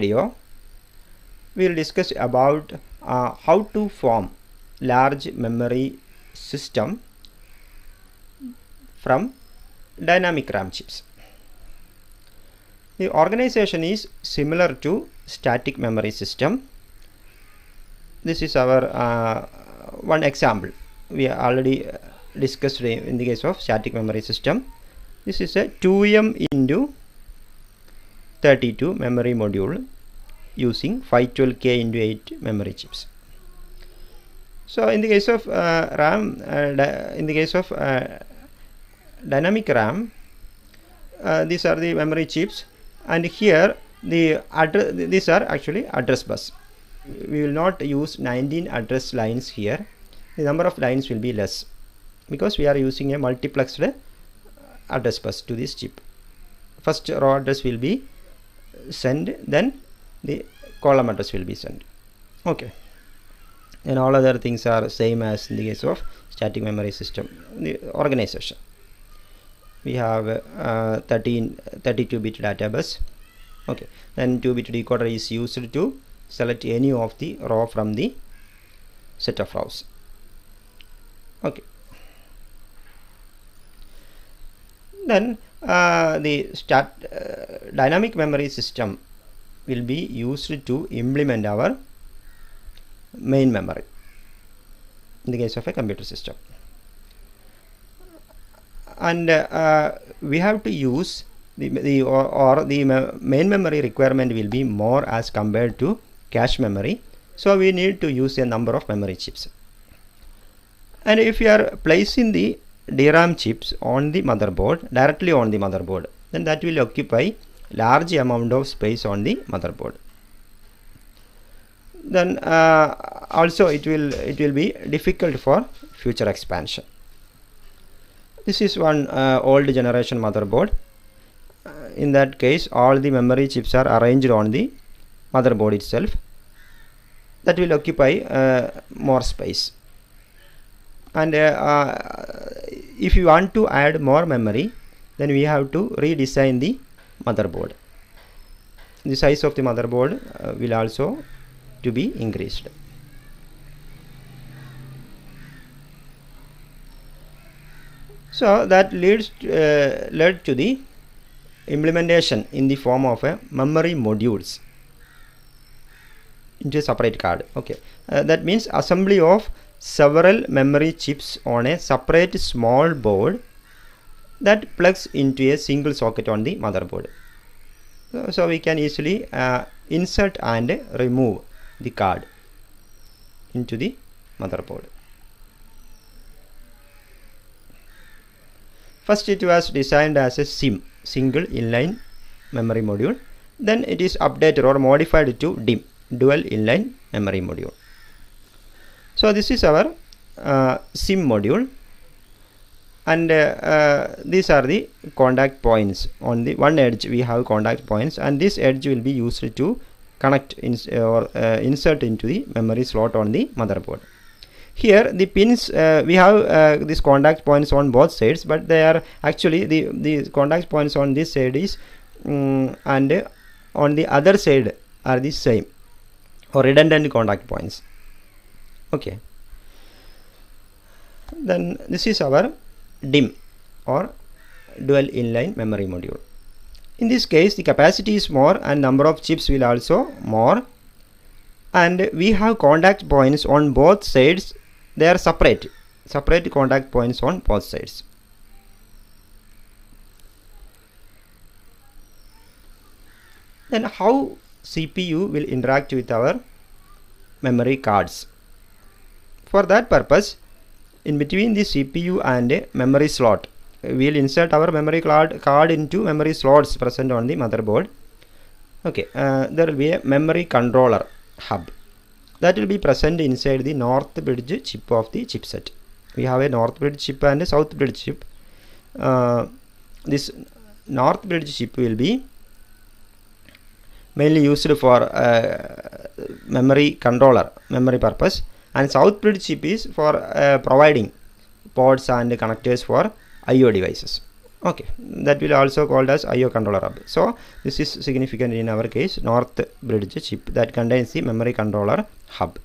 video, we will discuss about how to form large memory system from dynamic RAM chips. The organization is similar to static memory system. This is our one example. We already discussed in the case of static memory system. This is a 2M into 32 memory module using 512K into 8 memory chips. So in the case of RAM, in the case of dynamic RAM, these are the memory chips, and here these are actually address bus. We will not use 19 address lines here. The number of lines will be less because we are using a multiplexed address bus to this chip. First row address will be sent, then the column address will be sent. Okay, and all other things are same as in the case of static memory system. The organization, we have 32-bit data bus. Okay, then 2-bit decoder is used to select any of the row from the set of rows. Okay, then the dynamic memory system will be used to implement our main memory in the case of a computer system, and we have to use the main memory requirement will be more as compared to cache memory, so we need to use a number of memory chips. And if you are placing the DRAM chips on the motherboard, directly on the motherboard, then that will occupy large amount of space on the motherboard. Then also it will be difficult for future expansion. This is one old generation motherboard. In that case, all the memory chips are arranged on the motherboard itself. That will occupy more space. And if you want to add more memory, then we have to redesign the motherboard. The size of the motherboard will also to be increased. So that led to the implementation in the form of a memory modules into a separate card. Okay, that means assembly of several memory chips on a separate small board that plugs into a single socket on the motherboard. So we can easily insert and remove the card into the motherboard. First it was designed as a SIM, single inline memory module. Then it is updated or modified to DIMM, dual inline memory module. So this is our SIM module, and these are the contact points. On the one edge we have contact points, and this edge will be used to connect or insert into the memory slot on the motherboard. Here the pins, we have these contact points on both sides, but they are actually the contact points on this side is and on the other side are the same, or redundant contact points. Okay, then this is our DIMM or dual inline memory module. In this case the capacity is more and number of chips will also more, and we have contact points on both sides. They are separate contact points on both sides. Then how CPU will interact with our memory cards? For that purpose, in between the CPU and memory slot, we will insert our memory card into memory slots present on the motherboard. Okay, there will be a memory controller hub that will be present inside the north bridge chip of the chipset. We have a north bridge chip and a south bridge chip. This north bridge chip will be mainly used for memory controller, memory purpose, and south bridge chip is for providing ports and connectors for IO devices. Okay, that will also called as IO controller hub. So this is significant in our case, north bridge chip that contains the memory controller hub.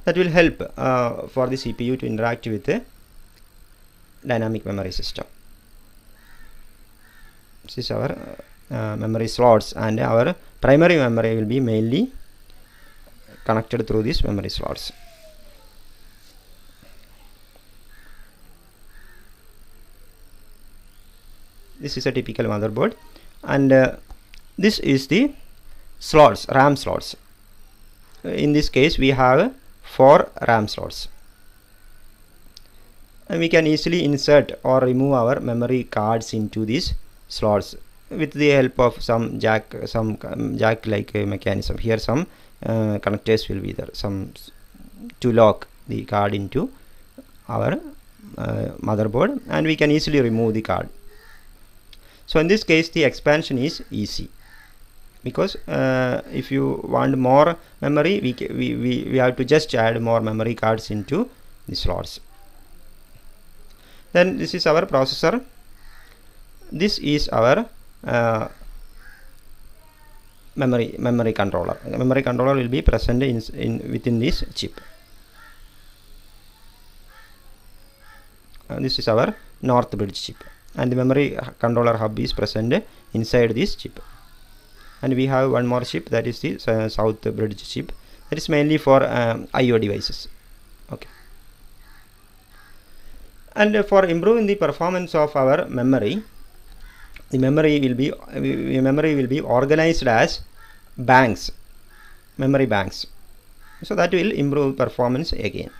That will help for the CPU to interact with the dynamic memory system. This is our memory slots, and our primary memory will be mainly connected through these memory slots. This is a typical motherboard, and this is the slots, RAM slots. In this case we have 4 RAM slots, and we can easily insert or remove our memory cards into these slots with the help of some jack like mechanism. Here some connectors will be there, some to lock the card into our motherboard, and we can easily remove the card. So in this case the expansion is easy, because if you want more memory, we have to just add more memory cards into the slots. Then this is our processor. This is our memory controller. Memory controller will be present within this chip. This is our north bridge chip, and the memory controller hub is present inside this chip. And we have one more chip, that is the south bridge chip, that is mainly for IO devices. Okay. And for improving the performance of our memory, the memory will be organized as banks, memory banks. So that will improve performance again.